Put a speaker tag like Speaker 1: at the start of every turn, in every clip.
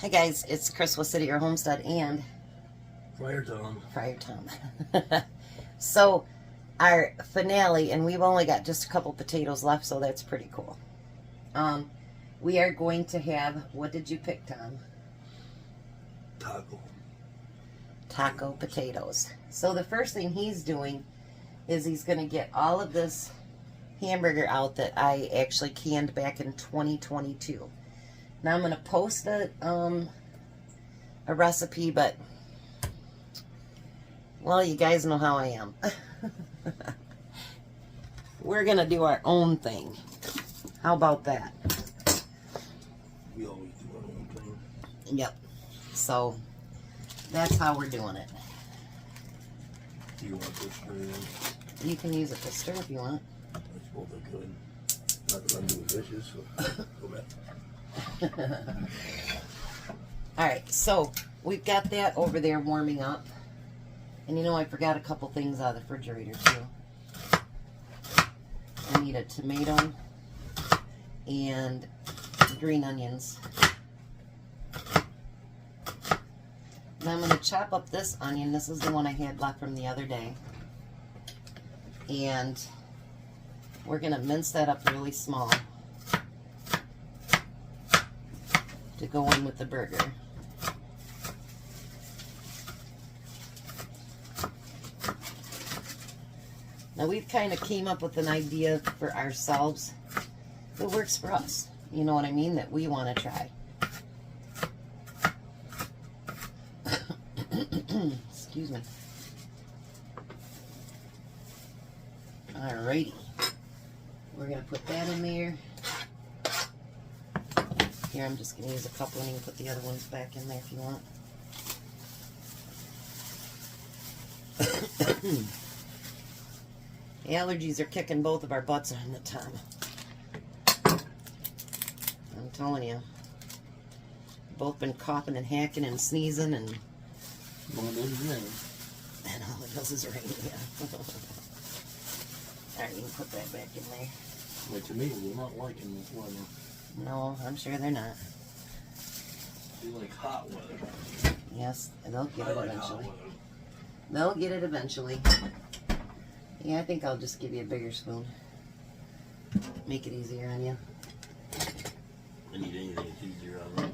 Speaker 1: Hi guys, it's Chris with City or Homestead and
Speaker 2: Friar Tom.
Speaker 1: So our finale, and we've only got just a couple potatoes left, so that's pretty cool. We are going to have, what did you pick, Tom? Taco potatoes. So the first thing he's doing is he's going to get all of this hamburger out that I actually canned back in 2022. Now I'm going to post a recipe, but, well, you guys know how I am. We're going to do our own thing. How about that?
Speaker 2: We always do our own thing.
Speaker 1: Yep. So, that's how we're doing it.
Speaker 2: Do you want this stir in?
Speaker 1: You can use it to stir if you want.
Speaker 2: I suppose I could. Not that I'm doing dishes, so go back.
Speaker 1: Alright, so we've got that over there warming up. And you know, I forgot a couple things out of the refrigerator too. I need a tomato and green onions. Now I'm going to chop up this onion. This is the one I had left from the other day. And we're going to mince that up really small to go in with the burger. Now we've kind of came up with an idea for ourselves that works for us. You know what I mean? That we want to try. Excuse me. Alrighty. We're going to put that in there. Here, I'm just going to use a couple and you can put the other ones back in there if you want. The allergies are kicking both of our butts on the time. I'm telling you. Both been coughing and hacking and sneezing and...
Speaker 2: Well, it does rain.
Speaker 1: And all it does is rain, yeah. Alright, you can put that back in there.
Speaker 2: My tomatoes are not liking this weather.
Speaker 1: No, I'm sure they're not.
Speaker 2: They like hot weather.
Speaker 1: Yes, they'll get
Speaker 2: I
Speaker 1: it
Speaker 2: like hot
Speaker 1: eventually.
Speaker 2: weather.
Speaker 1: They'll get it eventually. Yeah, I think I'll just give you a bigger spoon. Make it easier on you.
Speaker 2: I need anything that's easier on me.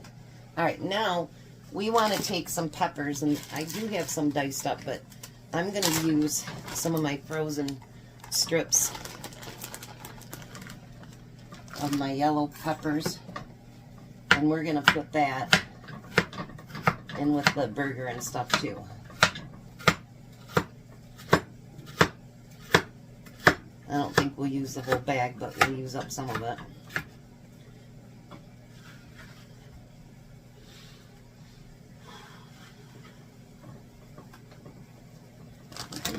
Speaker 1: Alright, now we want to take some peppers, and I do have some diced up, but I'm going to use some of my frozen strips of my yellow peppers, and we're going to put that in with the burger and stuff too. I don't think we'll use the whole bag, but we'll use up some of it.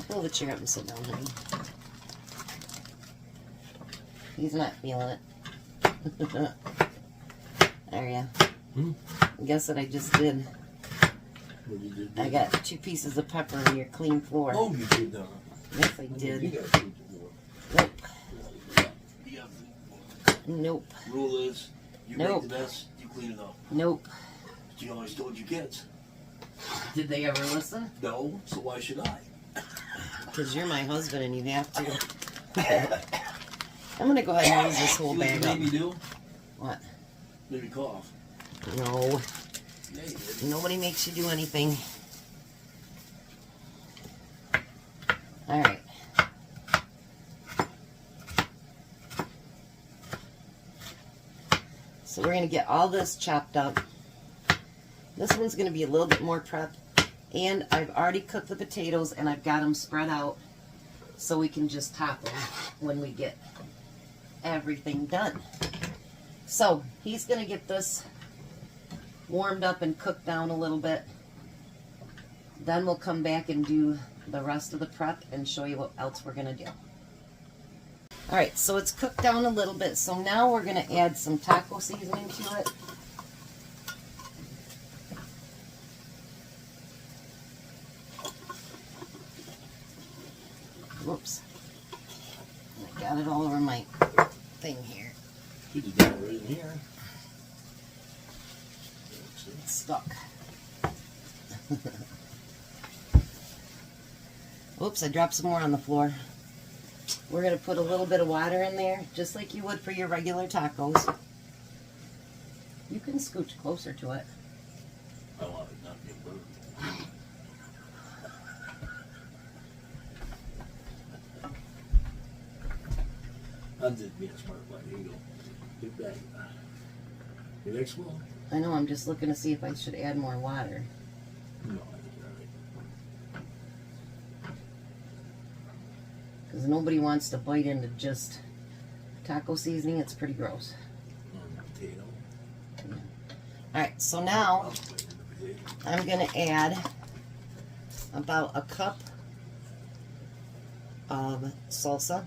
Speaker 1: Pull the chair up and sit down, honey. He's not feeling it. There ya. Guess what I just did?
Speaker 2: What did you do?
Speaker 1: I got 2 pieces of pepper in your clean floor.
Speaker 2: Oh, you did that.
Speaker 1: Yes, I
Speaker 2: You
Speaker 1: did.
Speaker 2: got food to do.
Speaker 1: Nope.
Speaker 2: You got food.
Speaker 1: Nope.
Speaker 2: Rule is, you
Speaker 1: Nope.
Speaker 2: make the mess, you clean it up.
Speaker 1: Nope.
Speaker 2: But you always told your kids.
Speaker 1: Did they ever listen?
Speaker 2: No, so why should I?
Speaker 1: Because you're my husband and you have to. I'm going to go ahead and use this whole
Speaker 2: See what you
Speaker 1: bag up.
Speaker 2: made me do?
Speaker 1: What?
Speaker 2: Maybe cough.
Speaker 1: No.
Speaker 2: Yeah, you did.
Speaker 1: Nobody makes you do anything. Alright. So we're going to get all this chopped up. This one's going to be a little bit more prepped. And I've already cooked the potatoes and I've got them spread out so we can just top them when we get everything done. So he's going to get this warmed up and cooked down a little bit. Then we'll come back and do the rest of the prep and show you what else we're going to do. Alright, so it's cooked down a little bit. So now we're going to add some taco seasoning to it. Whoops. I got it all over my thing here.
Speaker 2: You did that right in here. See?
Speaker 1: It's stuck. Oops, I dropped some more on the floor. We're going to put a little bit of water in there, just like you would for your regular tacos. You can scooch closer to it.
Speaker 2: I want it not to get burned. I'm just being smart, like, here you go. Get back. Your next one?
Speaker 1: I know, I'm just looking to see if I should add more water.
Speaker 2: No, I think you're all right.
Speaker 1: Because nobody wants to bite into just taco seasoning. It's pretty gross.
Speaker 2: Potato.
Speaker 1: Alright, so now
Speaker 2: I'll put it in the potato.
Speaker 1: I'm going to add about a cup of salsa.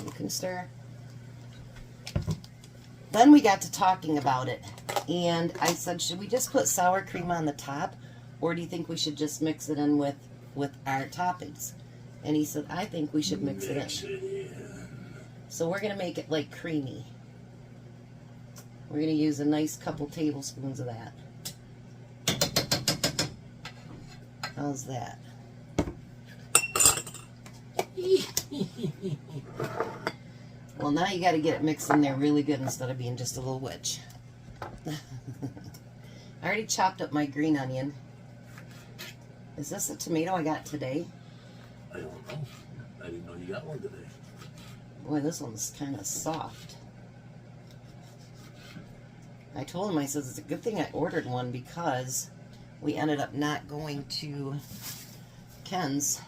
Speaker 1: You can stir. Then we got to talking about it, and I said, should we just put sour cream on the top, or do you think we should just mix it in with our toppings? And he said, I think we should mix it in. So we're going to make it like creamy. We're going to use a nice couple tablespoons of that. How's that? Well, now you got to get it mixed in there really good instead of being just a little witch. I already chopped up my green onion. Is this a tomato I got today?
Speaker 2: I don't know. I didn't know you got one today.
Speaker 1: Boy, this one's kind of soft. I told him, I said, it's a good thing I ordered one because we ended up not going to Ken's.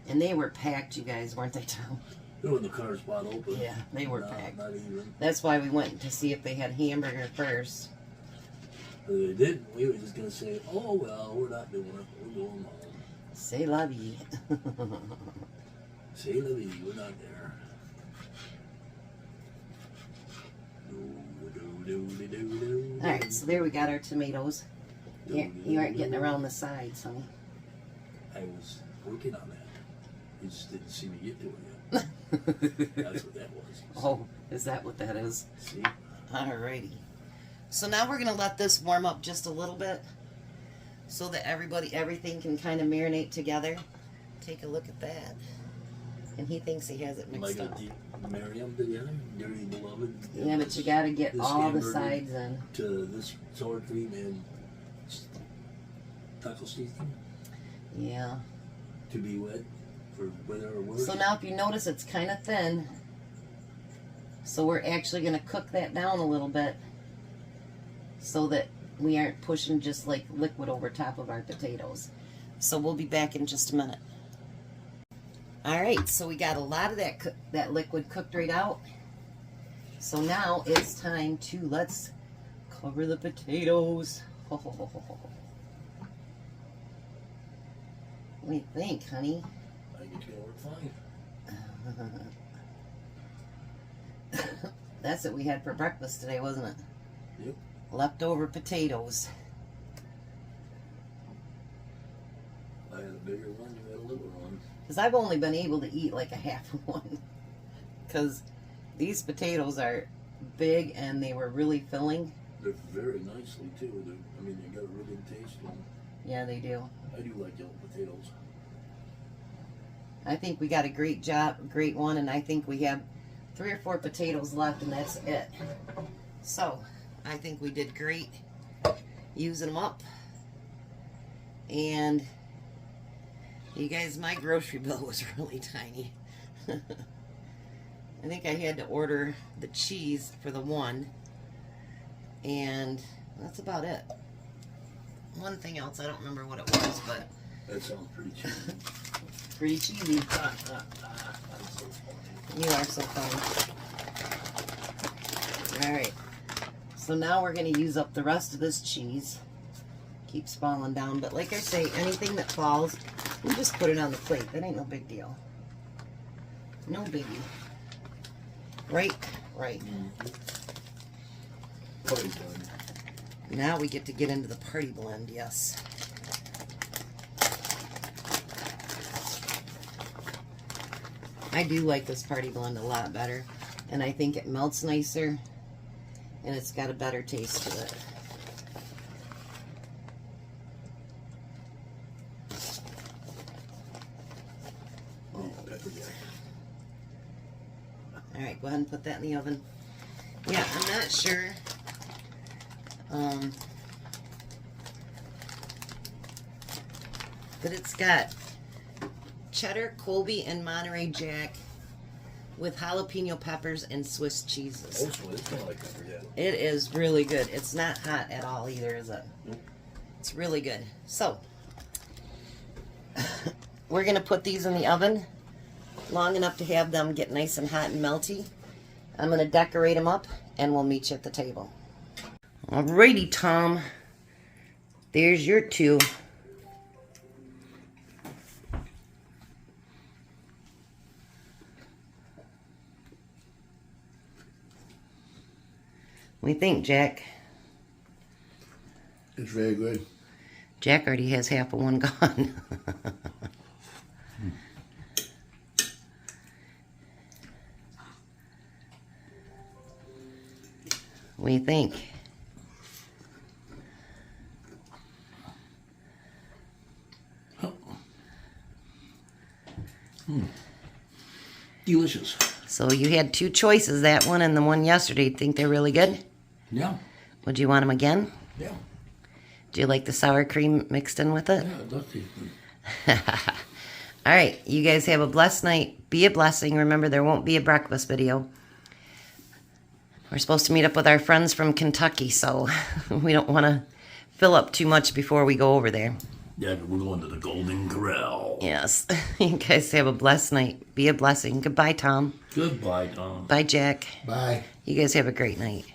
Speaker 1: And they were packed, you guys, weren't they, Tom?
Speaker 2: They were in the car spot open.
Speaker 1: Yeah, they were
Speaker 2: No,
Speaker 1: packed.
Speaker 2: not even.
Speaker 1: That's why we went to see if they had hamburger first.
Speaker 2: They didn't. We were just going to say, oh, well, we're not doing it. We're going home.
Speaker 1: C'est la vie.
Speaker 2: Say la vie, we're not there.
Speaker 1: Alright, so there we got our tomatoes. You aren't getting around the sides, honey.
Speaker 2: I was working on that. You just didn't see me get to it yet. That's what that was.
Speaker 1: Oh, is that what that is?
Speaker 2: See?
Speaker 1: Alrighty. So now we're going to let this warm up just a little bit so that everything can kind of marinate together. Take a look at that. And he thinks he has it mixed up.
Speaker 2: Marry them together, dearly beloved.
Speaker 1: Yeah, but you got to get
Speaker 2: this
Speaker 1: all the
Speaker 2: hamburger
Speaker 1: sides in.
Speaker 2: To this sour cream and taco seasoning
Speaker 1: Yeah.
Speaker 2: to be wet for better or worse.
Speaker 1: So now if you notice, it's kind of thin. So we're actually going to cook that down a little bit so that we aren't pushing just like liquid over top of our potatoes. So we'll be back in just a minute. Alright, so we got a lot of that liquid cooked right out. So now it's time to, let's cover the potatoes. What do you think, honey?
Speaker 2: I think it's going to work fine.
Speaker 1: That's what we had for breakfast today, wasn't it?
Speaker 2: Yep.
Speaker 1: Leftover potatoes.
Speaker 2: I had a bigger one, you had a little one.
Speaker 1: Because I've only been able to eat like a half one. Because these potatoes are big and they were really filling.
Speaker 2: They're very nicely too. I mean, they got a really good taste to them.
Speaker 1: Yeah, they do.
Speaker 2: I do like yellow potatoes.
Speaker 1: I think we got a great one, and I think we have 3 or 4 potatoes left, and that's it. So, I think we did great using them up. And you guys, my grocery bill was really tiny. I think I had to order the cheese for the one, and that's about it. One thing else, I don't remember what it was, but
Speaker 2: That sounds pretty cheesy.
Speaker 1: pretty cheesy.
Speaker 2: I'm so funny.
Speaker 1: You are so funny. Alright, so now we're going to use up the rest of this cheese. Keeps falling down, but like I say, anything that falls, we just put it on the plate. That ain't no big deal. No biggie. Right? Right.
Speaker 2: Party done.
Speaker 1: Now we get to get into the party blend, yes. I do like this party blend a lot better. And I think it melts nicer, and it's got a better taste to it.
Speaker 2: Oh, pepper jack.
Speaker 1: All right, go ahead and put that in the oven. Yeah, I'm not sure. But it's got cheddar, Colby, and Monterey Jack with jalapeno peppers and Swiss cheeses.
Speaker 2: Oh, so it's kind of like pepper jack.
Speaker 1: It is really good. It's not hot at all either, is it?
Speaker 2: Nope.
Speaker 1: It's really good. So, we're going to put these in the oven long enough to have them get nice and hot and melty. I'm going to decorate them up, and we'll meet you at the table. Alrighty, Tom. There's your two. What do you think, Jack?
Speaker 2: It's very good.
Speaker 1: Jack already has half of one gone. What do you think?
Speaker 2: Delicious.
Speaker 1: So you had two choices, that one and the one yesterday. Think they're really good?
Speaker 2: Yeah.
Speaker 1: Would you want them again?
Speaker 2: Yeah.
Speaker 1: Do you like the sour cream mixed in with it?
Speaker 2: Yeah, it does taste good.
Speaker 1: All right, you guys have a blessed night. Be a blessing. Remember, there won't be a breakfast video. We're supposed to meet up with our friends from Kentucky, so we don't want to fill up too much before we go over there.
Speaker 2: Yeah, we're going to the Golden Corral.
Speaker 1: Yes. You guys have a blessed night. Be a blessing. Goodbye, Tom.
Speaker 2: Goodbye, Tom.
Speaker 1: Bye, Jack.
Speaker 2: Bye.
Speaker 1: You guys have a great night.